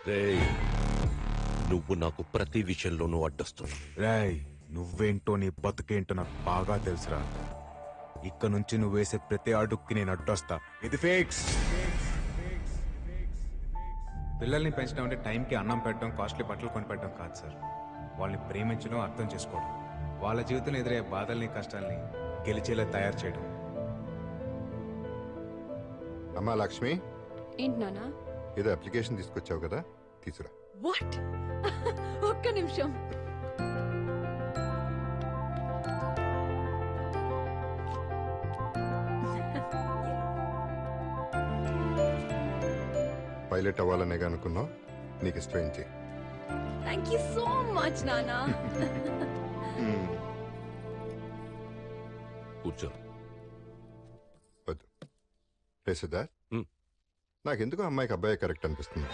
రేయ్, నువ్వు నాకు ప్రతి విషయంలోనూ అడ్డొస్తున్నావు. రాయ్ నువ్వేంటో నీ బతుకేంటో నాకు బాగా తెలుసురా. ఇక్కడ నుంచి నువ్వు వేసే ప్రతి అడుక్కి నేను అడ్డొస్తా. ఇది ఫిక్స్. పిల్లల్ని పెంచడం అంటే టైంకి అన్నం పెట్టడం, కాస్ట్లీ బట్టలు కొనిపెట్టడం కాదు సార్. వాళ్ళని ప్రేమించడం, అర్థం చేసుకోవడం, వాళ్ళ జీవితంలో ఎదురయ్యే బాధల్ని కష్టాల్ని గెలిచేలా తయారు చేయడం. అమ్మా లక్ష్మి, ఏంటి నానా? ఏదో అప్లికేషన్ తీసుకొచ్చావు కదా, తీసురా. వాట్? ఒక్క నిమిషం. పైలట్ అవ్వాలనే అనుకున్నావు, నీకు ఇష్టం చేయి. థ్యాంక్ యూ సో మచ్ నానా. కూర్చో. వద్దు రేసుదా, హ్మ్. నాకెందుకు అమ్మాయికి అబ్బాయి కరెక్ట్ అనిపిస్తుంది.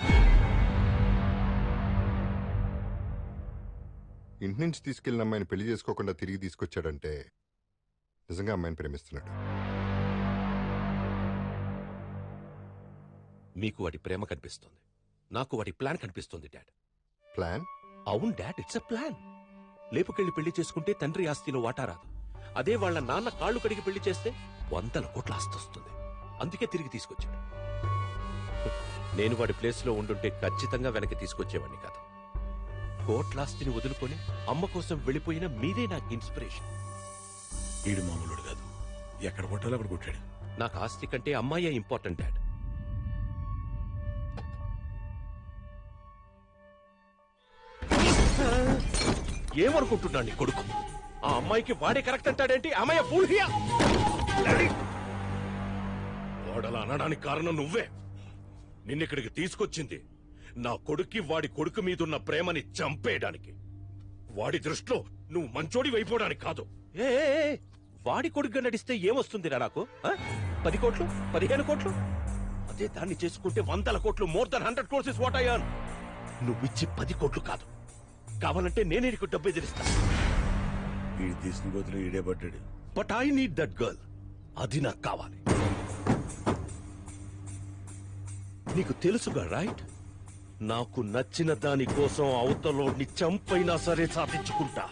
ఇంటి నుంచి తీసుకెళ్లిన అమ్మాయిని పెళ్లి చేసుకోకుండా తిరిగి తీసుకొచ్చాడంటే నిజంగా అమ్మాయిని ప్రేమిస్తున్నాడు. మీకు వాడి ప్రేమ కనిపిస్తుంది, నాకు వాడి ప్లాన్ కనిపిస్తుంది డాడ్. ప్లాన్? అవును డాడ్, ఇట్స్ అ ప్లాన్. లేపుకెళ్లి పెళ్లి చేసుకుంటే తండ్రి ఆస్తిలో వాటా రాదు. అదే వాళ్ళ నాన్న కాళ్ళు కడిగి పెళ్లి చేస్తే 100 కోట్ల ఆస్తి వస్తుంది. అందుకే తిరిగి తీసుకొచ్చాడు. నేను వాడి ప్లేస్ లో ఉండుంటే ఖచ్చితంగా వెనక్కి తీసుకొచ్చేవాడిని కాదు. కోట్లాస్తిని వదులుకొని అమ్మ కోసం వెళ్ళిపోయిన మీరే నాకు ఇన్స్పిరేషన్. వీడు మామూలుడు కాదు, ఎక్కడ కొట్టాలో అక్కడ కొట్టాడు. నాకు ఆస్తి కంటే అమ్మాయే ఇంపార్టెంట్ డాడ్. ఏమనుకుంటున్నాడు నీ కొడుకు? ఆ అమ్మాయికి వాడే కరెక్ట్ అంటాడేంటి? అమ్మాయి ఫూల్ హియా. వాడలా అనడానికి కారణం నువ్వే. నిన్నిక్కడికి తీసుకొచ్చింది నా కొడుక్కి వాడి కొడుకు మీదున్న ప్రేమని చంపేయడానికి. వాడి దృష్టిలో నువ్వు మంచోడి వైపోవడానికి కాదు. వాడి కొడుకుగా నడిస్తే ఏమొస్తుందిరా నాకు? 10 కోట్లు, 15 కోట్లు? అదే దాన్ని చేసుకుంటే 100 కోట్లు, more than 100 crores is what I earn. నువ్విచ్చి 10 కోట్లు కాదు, కావాలంటే నేనే నీకు డబ్బు ఎదిరిస్తా. వీడు తీసుకుని బదులు ఈడే పడ్డాడు. But I need that girl. అది నాకు కావాలి. నీకు తెలుసుగా రైట్? నాకు నచ్చిన దాని కోసం అవతలోని చంపైనా సరే సాధించుకుంటా.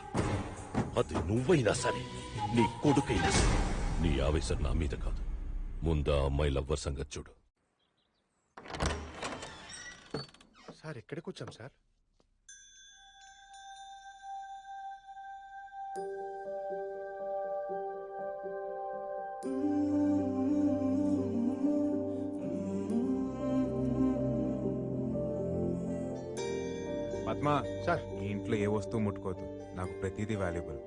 అది నువ్వైనా సరే, నీ కొడుకైనా సరే. నీ ఆవేశం నా మీద కాదు, ముందా అమ్మాయి లవ్వర్ సంగతి చూడు. సార్ ఎక్కడికి వచ్చాం సార్? పద్మా సార్ ఈ ఇంట్లో ఏ వస్తువు ముట్టుకోవద్దు, నాకు ప్రతిదీ వాల్యుబుల్.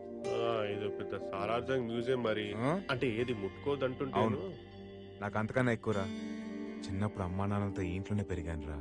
ఇది పెద్ద సారార్థం మ్యూజియం మరి. అంటే ఏది ముట్టుకోదంటుంటాను. అవును, నాకు అంతకన్నా ఎక్కువరా. చిన్నప్పుడు అమ్మా నాన్నలతో ఈ ఇంట్లోనే పెరిగాను రా.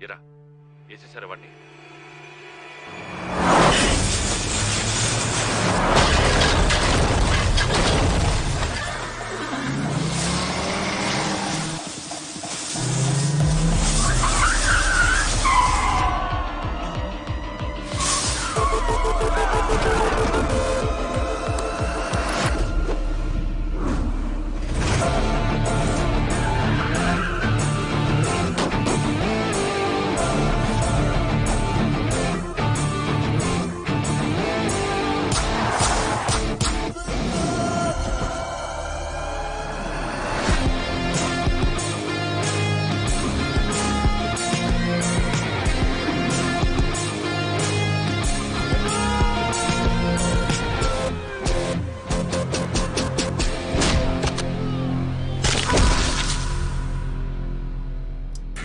ఎరా వేసేసారా వాడిని?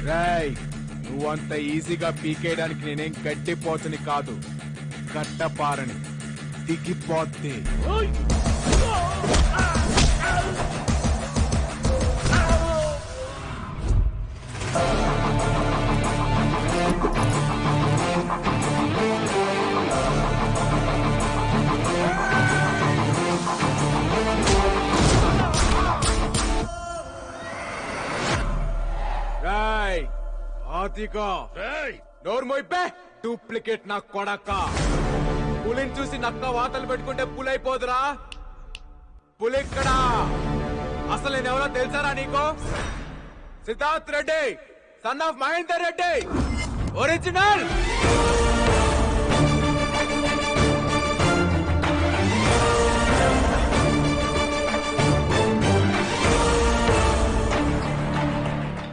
రాయ్ నువ్వంత ఈజీగా పీకేయడానికి నేనేం గట్టిపోతుని కాదు, గట్టపారని దిగిపోద్ది. రాయ్ ఆతిగా రేయ్! నోర్మోయిపే డూప్లికేట్ నా కొడక. పులిని చూసి నక్క వాతలు పెట్టుకుంటే పులైపోదురా. పులిక్కడా అసలు నేనెవరో తెలుసారా నీకు? Siddharth Reddy, son of Mahender Reddy, original.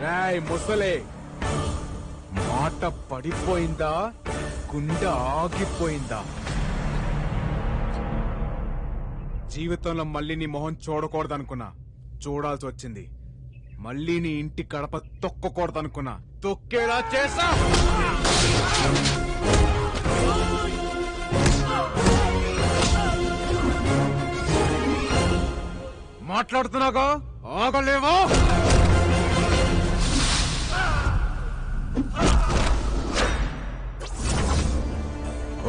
రాయ్ ముసలే, మాట పడిపోయిందా, గుండె ఆగిపోయిందా? జీవితంలో మళ్ళీ నీ మొహం చూడకూడదనుకున్నా, చూడాల్సి వచ్చింది. మళ్ళీ నీ ఇంటి గడప తొక్కకూడదనుకున్నా, తొక్కేలా చేసా. మాట్లాడుతున్నాగా ఆగలేవా?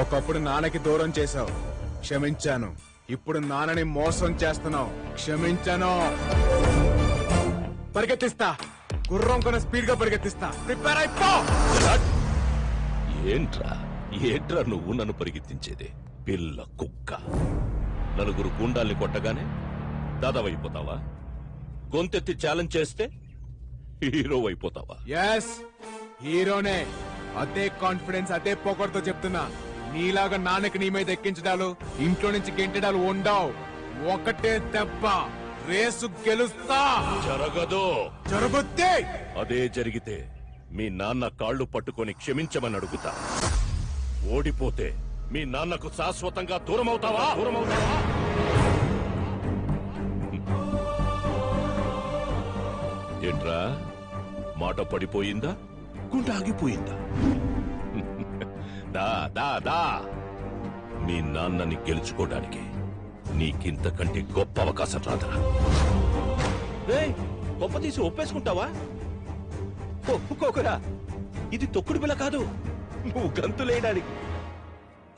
ఒకప్పుడు నాన్నకి దూరం చేశావు, క్షమించాను. ఇప్పుడు నాన్నని మోసం చేస్తున్నావు, క్షమించాను. పరిగెత్తిస్తా, గుర్రం కొన స్పీడ్ గా పరిగెత్తిస్తా. ప్రిపేర్ అయిపో. ఏంట్రా నువ్వు నన్ను పరిగెత్తించేది? పిల్ల కుక్క. నలుగురు గుండాల్ని కొట్టగానే దాదావైపోతావా? గొంతెత్తి ఛాలెంజ్ చేస్తే హీరో అయిపోతావా? ఎస్, హీరోనే. అదే కాన్ఫిడెన్స్, అదే పొగర్తో చెప్తున్నా. నీలాగా నాన్నకి నీ మీద ఎక్కించడాలు, ఇంట్లో నుంచి గెంటడాలు ఉండవు. ఒకటే దెబ్బ, రేసు గెలుస్తా. జరగదు. జరుగుద్ది. అదే జరిగితే మీ నాన్న కాళ్ళు పట్టుకొని క్షమించమని అడుగుతా. ఓడిపోతే మీ నాన్నకు శాశ్వతంగా దూరమవుతావా? ఏంట్రా, మాట పడిపోయిందా, గుండె ఆగిపోయిందా? దా దా దా, మీ నాన్నని గెలుచుకోవడానికి నీకింతకంటే గొప్ప అవకాశం రాదురా. గొప్ప తీసి ఒప్పేసుకుంటావా? ఒప్పుకోకురా, ఇది తొక్కుడు పిల్ల కాదు, నువ్వు గంతులేయడానికి.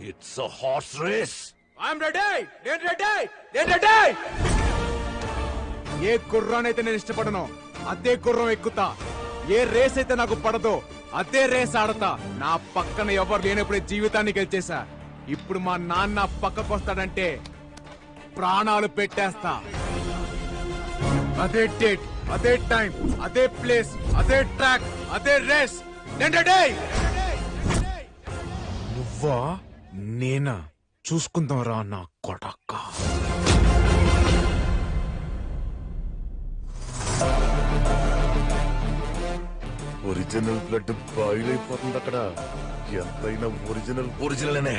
It's a horse race. I'm ready. నేను రెడీ. నేను రెడీ. ఏ గుర్రానైతే నేను ఇష్టపడను అదే గుర్రం ఎక్కుతా. ఏ రేస్ అయితే నాకు పడదో అదే రేస్ ఆడతా. నా పక్కన ఎవరు లేనప్పుడే జీవితాన్ని గెలిచేశా. ఇప్పుడు మా నాన్న పక్కకు వస్తాడంటే ప్రాణాలు పెట్టేస్తా. అదే డేట్, అదే టైం, అదే ప్లేస్, అదే ట్రాక్, అదే రేస్. నేను రెడీ. నువ్వా నేనా చూసుకుందాం రా నా కొడక్క. ఒరిజినల్ బ్లడ్ బాయిల్ అయిపోతుంది అక్కడ. ఎంతైనా ఒరిజినల్ అనే.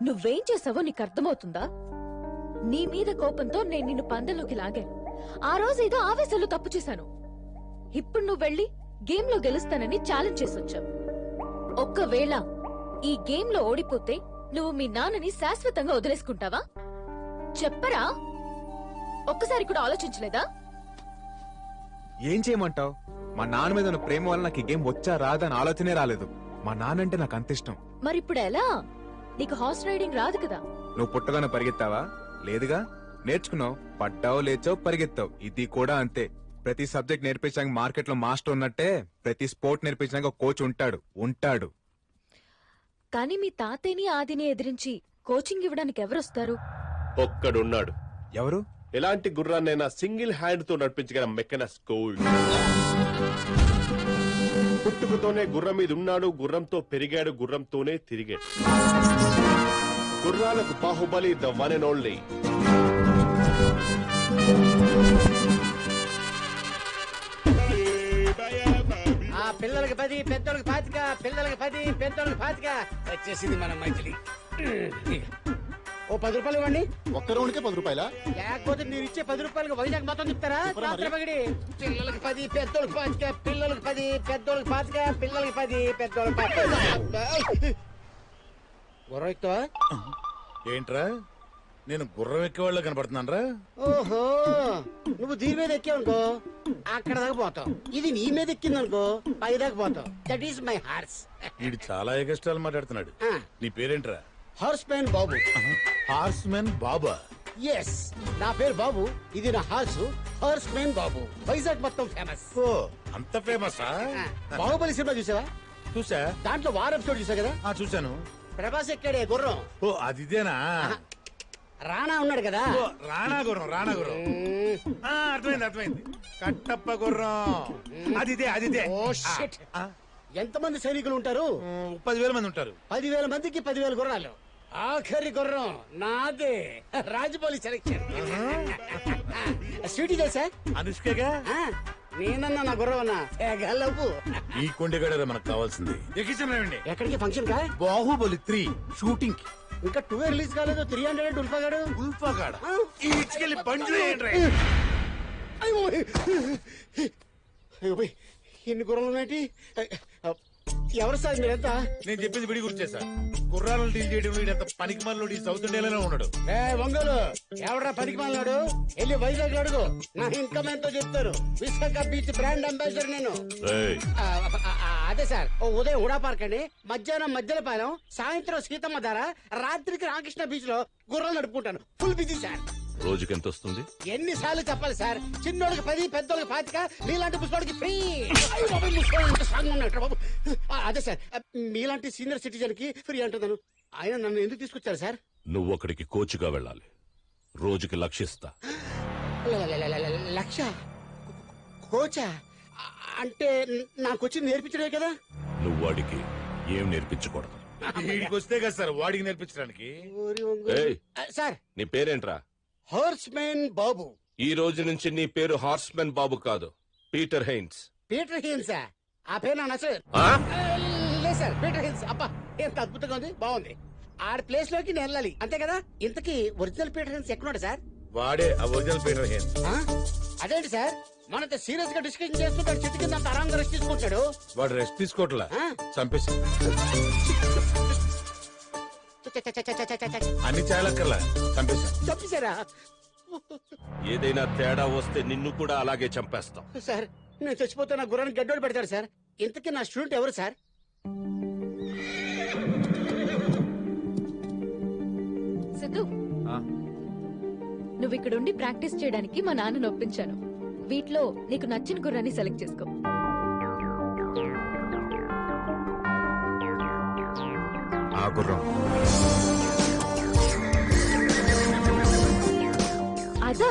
నువ్వేం చేసావో నీకు అర్థమవుతుందా? నీ మీద కోపంతో నేను నిన్ను పందెంలోకి లాగాను. ఆ రోజు ఏదో ఆవేశంలో తప్పు చేశాను. ఇప్పుడు నువ్వు వెళ్ళి గేమ్ లో గెలుస్తానని ఛాలెంజ్ చేసొచ్చావు. ఒక్కవేళ ఈ గేమ్ లో ఓడిపోతే నువ్వు మీ నాన్నని శాశ్వతంగా వదిలేసుకుంటావా? చెప్పరా? ఒక్కసారి కూడా ఆలోచించలేదా? ఏం చేయమంటావు? మా నాన్న మీద ఉన్న ప్రేమ వల్ల నాకు ఈ గేమ్ వచ్చా రాదా అని ఆలోచనే రాలేదు. మా నాన్న అంటే నాకు అంత ఇష్టం. మరిప్పుడు ఎలా? నీకు హార్స్ రైడింగ్ రాదు కదా? నువ్వు పుట్టగానే పరిగెత్తావా? లేదుగా. నేర్చుకున్నావు, పడ్డావు, లేచావు, పరిగెత్తావు. ఇది కూడా అంతే. ప్రతి సబ్జెక్ట్ నేర్పించడానికి మార్కెట్ లో మాస్టర్ ఉన్నట్టే ప్రతి స్పోర్ట్ నేర్పించడానికి కోచ్ ఉంటాడు. కానీ మీ తాతయ్యని ఆదిని ఎదిరించి కోచింగ్ ఇవ్వడానికి ఎవరొస్తారు? ఒక్కడున్నాడు. ఎవరు? ఎలాంటి గుర్రాన్నైనా సింగిల్ హ్యాండ్ తో నడిపించగల మెకనస్ గోల్డ్. పుట్టుకతోనే గుర్రం మీద ఉన్నాడు, గుర్రంతో పెరిగాడు, గుర్రంతోనే తిరిగాడు. గుర్రాలకు Baahubali, the one and only. పిల్లలకి 10, పెద్దోళ్ళకి 25, పిల్లలకి 10, పెద్దోళ్ళకి 25 వచ్చేసింది మన మైథిలి. ఓ 10 రూపాయలు ఇవ్వండి. ఒక్క రౌండ్కే 10 రూపాయలా? లేకపోతే మీరు ఇచ్చే 10 రూపాయలకు వైజాగ్ మొత్తం చెప్తారా? రాత్రపగడి పిల్లలకి 10, పెద్దోళ్ళకి 25, పిల్లలకి 10, పెద్దోళ్ళకి 25, పిల్లలకి 10, పెద్దోళ్ళకి 25. గుర్రం ఎక్కువ? ఏంట్రా నేను గుర్రం ఎక్కేవాళ్ళ కనపడుతున్నాను రా? ఓహో, నువ్వు దీని మీద ఎక్కావనుకో అక్కడ దాకా పోతావు. ఇది నీ మీద ఎక్కిందనుకో పై దాకా పోతావు. That is my horse. వీడు చాలా ఎగస్ట్రాలు మాట్లాడుతున్నాడు. నీ పేరేంట్రా? హార్స్ మ్యాన్ బాబు. హార్స్ మెన్ బాబా? ఎస్, నా పేరు బాబు, ఇది నా హార్స్. హార్స్ మ్యాన్ బాబు వైజాగ్ మొత్తం ఫేమస్. ఓ అంత ఫేమసా? బాహుబలి సినిమా చూసావా? చూసా. దాంట్లో వార్ ఎపిసోడ్ చూసా కదా? చూసాను. ప్రభాస్ ఎక్కాడే గుర్రం. ఓ అదిదేనా? రాణా ఉన్నాడు కదా? ఓ రాణా గుర్రం, రాణా గుర్రం. అర్థమైంది అర్థమైంది. కట్టప్ప గుర్రం. అదిదే అదిదే. Oh shit. ఎంతమంది సైనికులు ఉంటారు? 10,000 మంది ఉంటారు. 10,000 మందికి 10,000 గుర్రాలు. ఆఖరి గుర్రం నాదే. రాజమౌళి సెలెక్షన్. స్వీటీ తెలుసా? అనుష్కగా? నేనన్నా నా గుర్రం అన్నా గల్లవు. ఈ కొండగడ మనకు కావాల్సింది. ఎక్కించండి. ఎక్కడికి ఫంక్షన్ కా? బాహుబలి 3 షూటింగ్ కి. ఇంకా 2 రిలీజ్ కాలేదు. 300 ఉల్ఫాగాడు. ఉల్ఫాగాడ ఈడ్చుకెళ్ళి బండ్లు వేయండి. అయ్యో పోయ్, ఇన్ని గుర్రాలు ఉన్నాయి. ఎవరు సార్ మీరంతా? నేను చెప్పింది విడి గుర్తు చేశా. గుర్రాలను డీల్ చేయడం వీడంత పనికి మనలో సౌత్ ఇండియాలోనే ఉన్నాడు. ఒంగోలు ఎవడరా పనికి మాలినాడు? వెళ్ళి వైజాగ్ అడుగు. నా ఇన్కమ్ ఎంతో చెప్తారు. విశాఖ బీచ్ బ్రాండ్ అంబాసిడర్ నేను. అదే సార్, ఓ ఉదయం హుడా పార్క్ అండి, మధ్యాహ్నం మధ్యలపాలెం, సాయంత్రం సీతమ్మ ధార, రాత్రికి రామకృష్ణ బీచ్ లో గుర్రాలు నడుపుకుంటాను. Full busy sir. రోజుకి ఎంత వస్తుంది? ఎన్నిసార్లు చెప్పాలి సార్? చిన్నోడికి 10, పెద్దోడికి 25, మీలాంటి ముసలోడికి ఫ్రీ. స్ట్రాంగ్ ఉన్నట్టు బాబు. అదే సార్, మీలాంటి సీనియర్ సిటిజన్ కి ఫ్రీ అంటున్నాను. ఆయన నన్ను ఎందుకు తీసుకొచ్చారు సార్? నువ్వు అక్కడికి కోచ్గా వెళ్ళాలి. రోజుకి లక్షిస్తా. లక్ష? కోచా? అంటే నాకు వచ్చి నేర్పించడే కదా? నువ్వు వాడికి ఏం నేర్పించకూడదు. వీడికి వస్తే కదా సార్ వాడికి నేర్పించడానికి. ఏయ్, సార్ నీ పేరేంట్రా? హార్స్ మ్యాన్ బాబు. ఈ రోజు నుంచి నీ పేరు హార్స్మెన్ బాబు కాదు, పీటర్ హెయిన్స్. Peter hills? ఆ పేరు నా నచ్చలేదు. లేదు సార్, పీటర్ హిల్స్. అబ్బా ఎంత అద్భుతంగా ఉంది, బాగుంది. ఆడ ప్లేస్ లోకి నేను వెళ్ళాలి అంతే కదా? ఇంతకీ ఒరిజినల్ పీటర్ హిల్స్ ఎక్కడున్నాడు సార్? వాడే ఆ ఒరిజినల్ పీటర్ హెయిన్స్. అదేంటి సార్, మనతో సీరియస్ గా డిస్కషన్ చేస్తుంటాడు, చెట్టు కింద అంత ఆరాంగా రెస్ట్ తీసుకుంటాడు. వాడు రెస్ట్ తీసుకోవట్లా, చంపేసి. అన్ని చాలక్కర్లా, చంపేసి. చంపేశారా? ఏదైనా తేడా వస్తే నిన్ను కూడా అలాగే చంపేస్తాం. సార్ నేను చచ్చిపోతే నా గుర్రాన్ని గడ్డోడు పెడతాడు సార్. ఇంతకీ నా స్టూడెంట్ ఎవరు సార్? సిద్ధు, నువ్వు ఇక్కడుండి ప్రాక్టీస్ చేయడానికి మా నాన్నను ఒప్పించాను. వీటిలో నీకు నచ్చిన గుర్రాన్ని సెలెక్ట్ చేసుకో. ఆ గుర్రం. అదా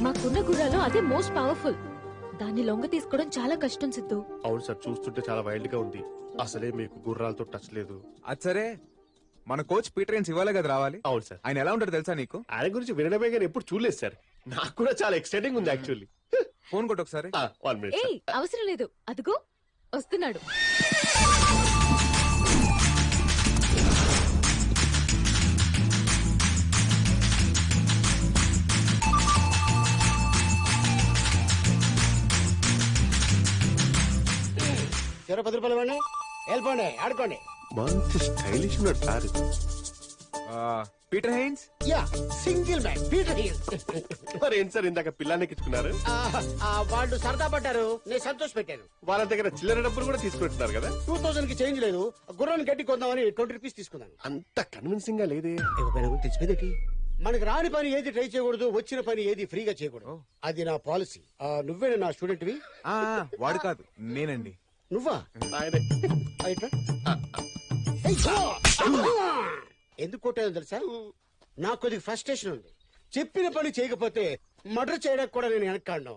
మాకున్న గుర్రాలో అదే మోస్ట్ పవర్ఫుల్. దాన్ని లొంగ తీసుకోవడం చాలా కష్టం సిద్ధు. అవును సార్, చూస్తుంటే చాలా వైల్డ్ గా ఉంది. అసలే మీకు గుర్రాలతో టచ్ లేదు. అది సరే, మన కోచ్ పీటర్ హెయిన్స్ ఇవ్వాలే కదా రావాలి. అవును సార్. ఆయన ఎలా ఉంటాడు తెలుసా నీకు? ఆయన గురించి వినడమే కానీ ఎప్పుడు చూడలేదు సార్. నాకు కూడా చాలా ఎక్సైటింగ్ ఉంది యాక్చువల్లీ. ఫోన్ కొట్టు ఒకసారి. 1 minute. ఏయ్, అవసరం లేదు, అదిగో వస్తున్నాడు. చెరో 10 రూపాయలు ఇవ్వండి, వెళ్ళిపోండి, ఆడుకోండి. మంచి స్టైలిష్ ఉన్నాడు sir. Peter Haynes. Yeah, single man Peter Hills. మరి ఏంటి సార్ ఇందాక పిల్లాన్ని ఎక్కించుకున్నారు? వాళ్ళు సరదా పడ్డారు, నేను సంతోష పెట్టాను. వాళ్ళ దగ్గర చిల్లర డబ్బులు కూడా తీసుకుంటున్నారు కదా? 2000 కి చేంజ్ లేదు, గుర్రాన్ని గడ్డి కొందామని 20 రూపీస్ తీసుకున్నాను. అంత కన్విన్సింగ్ గా లేదే. తెలిసిపోయింది. మనకి రాని పని ఏది ట్రై చేయకూడదు, వచ్చిన పని ఏది ఫ్రీగా చేయకూడదు. అది నా పాలసీ. నువ్వే నా స్టూడెంట్ వి? వాడు కాదు, నేనండి. నువ్వా? ఆయనే. ఎందుకు కొట్టాను తెలుసా? నాకు కొద్దిగా ఫ్రస్ట్రేషన్ ఉంది. చెప్పిన పని చేయకపోతే మర్డర్ చేయడానికి కూడా నేను వెనక్కాను.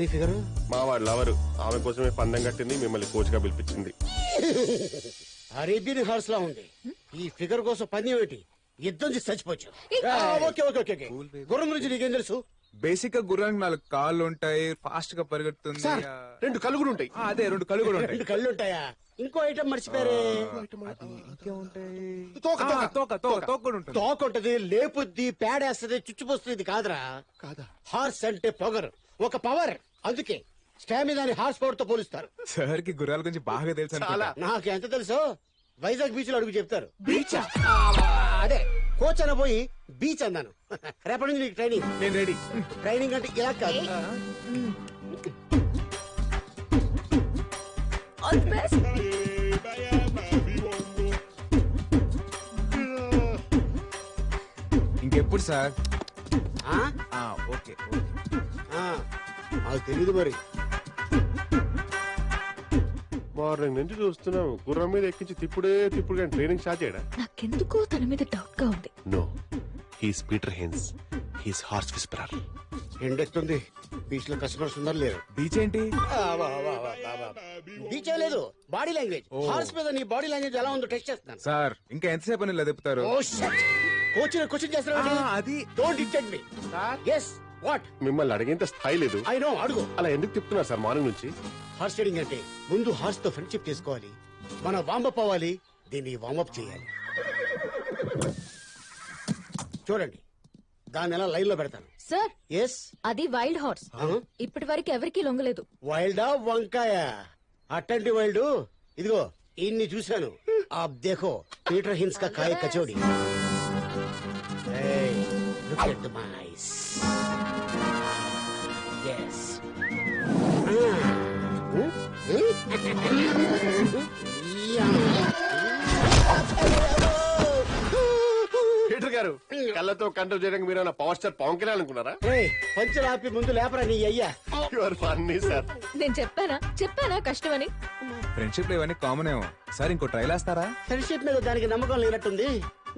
ఎవరి ఫిగరు? మా వాడు లవరు. ఆమె కోసమే పందెం కట్టింది, మిమ్మల్ని కోచ్ గా పిలిపించింది. అరేబియన్ హార్స్ లా ఉంది. ఈ ఫిగర్ కోసం పని ఏమిటి? యుద్ధం చేసి చచ్చిపోవచ్చు. Okay okay okay okay. గుర్రం గురించి నీకేం తెలుసు? బేసిక్ గా గుర్రానికి 4 కాళ్ళు ఉంటాయి, ఫాస్ట్ గా పరిగెడుతుంది. సార్, 2 కళ్ళు కూడా ఉంటాయి. అదే 2 కళ్ళు కూడా ఉంటాయి. 2 కళ్ళు ఉంటాయా? ఇంకో ఐటమ్ మర్చిపోయారే. తోక కూడా ఉంటుంది. తోక ఉంటది, లేపుద్ది, పేడేస్తది, చుచ్చిపోస్తుంది. కాదురా, కాదా? హార్స్ అంటే పొగరు, ఒక పవర్. అందుకే స్టామినాని హార్స్ పవర్ తో పోలుస్తారు. సార్ కి గుర్రాల గురించి బాగా తెలుసు అనుకుంటా. నాకు ఎంత తెలుసో వైజాగ్ బీచ్ లో అడుగు చెప్తారు. బీచ్ అదే కోచ్ అన పోయి బీచ్ అన్నాను. రేపటి నుంచి నీకు ట్రైనింగ్. నేను రెడీ. ట్రైనింగ్ అంటే ఇలా కాదు. All the best. ఇంకెప్పుడు సార్? ఆ? ఓకే. ఆ, నాకు తెలియదు మరి. మార్నింగ్ నుంచి చూస్తున్నాం, గుర్రం మీద ఎక్కించి తిప్పుడు కానీ ట్రైనింగ్ స్టార్ట్ చేయడా? నాకెందుకో తన మీద డౌట్ గా ఉంది. No, he's Peter Hein's, he's horse whisperer. ఎండెక్తుంది. బీచ్ లో కస్టమర్స్ ఉన్నారు లేరు. బీచ్ ఏంటి? బీచ్ లేదు, బాడీ లాంగ్వేజ్. హార్స్ మీద నీ బాడీ లాంగ్వేజ్ ఎలా ఉందో టెస్ట్ చేస్తున్నాను. సార్ ఇంకా ఎంతసేపు అని ఇలా చెప్తారు? కోచ్ క్వశ్చన్ చేస్తున్నావు. అది don't dictate me. yes what? మిమ్మల్ని అడిగేంత స్థాయి లేదు. I know, అడుగు. అలా ఎందుకు తిప్పుతున్నారు సార్ మార్నింగ్ నుంచి? హార్స్ రైడింగ్ అంటే ముందు హార్స్ తో ఫ్రెండ్షిప్ చేసుకోవాలి, మన వార్మప్ అవ్వాలి, దీన్ని వార్మప్ చేయాలి. చూడండి, దాన్ని ఎలా లైన్ లో పెడతాను. సార్, ఎస్, అది వైల్డ్ హార్స్. ఇప్పటి వరకు ఎవరికీ లొంగలేదు. వైల్డా వంకాయ? అట్టంటి వైల్డ్ ఇదిగో ఇన్ని చూశాను. ఆప్ దేఖో, పీటర్ హిన్స్ కా కాయ kachori. Hey, look at the mice. Yes. Peter గారు, కళ్ళతో కంట్రోల్ చేయడానికి మీరు పవర్ స్టార్ పవన్ కళ్యాణ్ అనుకున్నారా? పంచర్ ఆపి ముందు లేపరా నీ అయ్యా. You are funny sir. నేను చెప్పానా కష్టమని. ఫ్రెండ్షిప్ లో ఇవన్నీ కామన్ ఏమో. సార్ ఇంకో ట్రైల్ వేస్తారా? ఫ్రెండ్షిప్ మీద దానికి నమ్మకం లేనట్టుంది.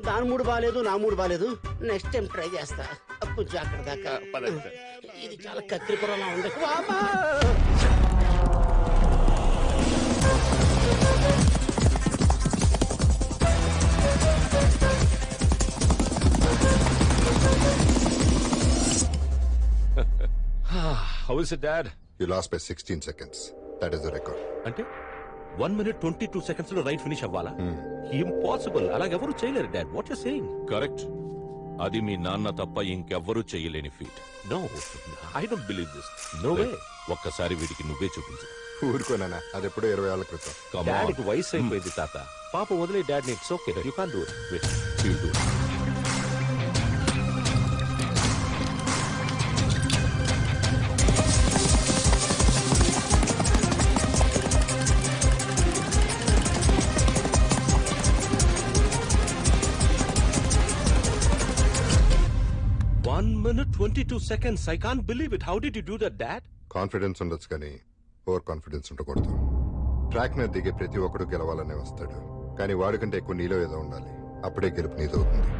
దాని మూడు బాగాలేదు, నా మూడు బాగాలేదు. నెక్స్ట్ టైం ట్రై చేస్తా. కొంచెం అక్కడ దాకా పదండి సార్. ఇది చాలా కత్తిరిపురంలా ఉంది. వామ్మా! How is it, Dad? You lost by 16 seconds. That is the record. అంటే 1 minute 22 seconds లో రైట్ ఫినిష్ అవ్వాలా? ఇంపాసిబుల్. అలాగెవరూ చేయలేరు dad. What you saying? Correct. అది మీ నాన్న తప్ప ఇంకెవ్వరూ చేయలేని feat. No, I don't believe this. No way. ఒక్కసారి వీడికి నువ్వే చూపించు. ఊరుకోనా, అది ఎప్పుడో 20 ఏళ్ల క్రితం. డాడీకి వయసు అయిపోయింది తాత. పాప వదిలే dad. It's okay, you can't do it. Wait, you do it. One minute 22 seconds. I can't believe it. How did you do that, Dad? Confidence ఉండొచ్చు కానీ ఓవర్ కాన్ఫిడెన్స్ ఉండకూడదు. ట్రాక్ మీద దిగే ప్రతి ఒక్కడు గెలవాలనే వస్తాడు, కానీ వాడికంటే ఎక్కువ నీలో ఏదో ఉండాలి. అప్పుడే గెలుపు నీదవుతుంది.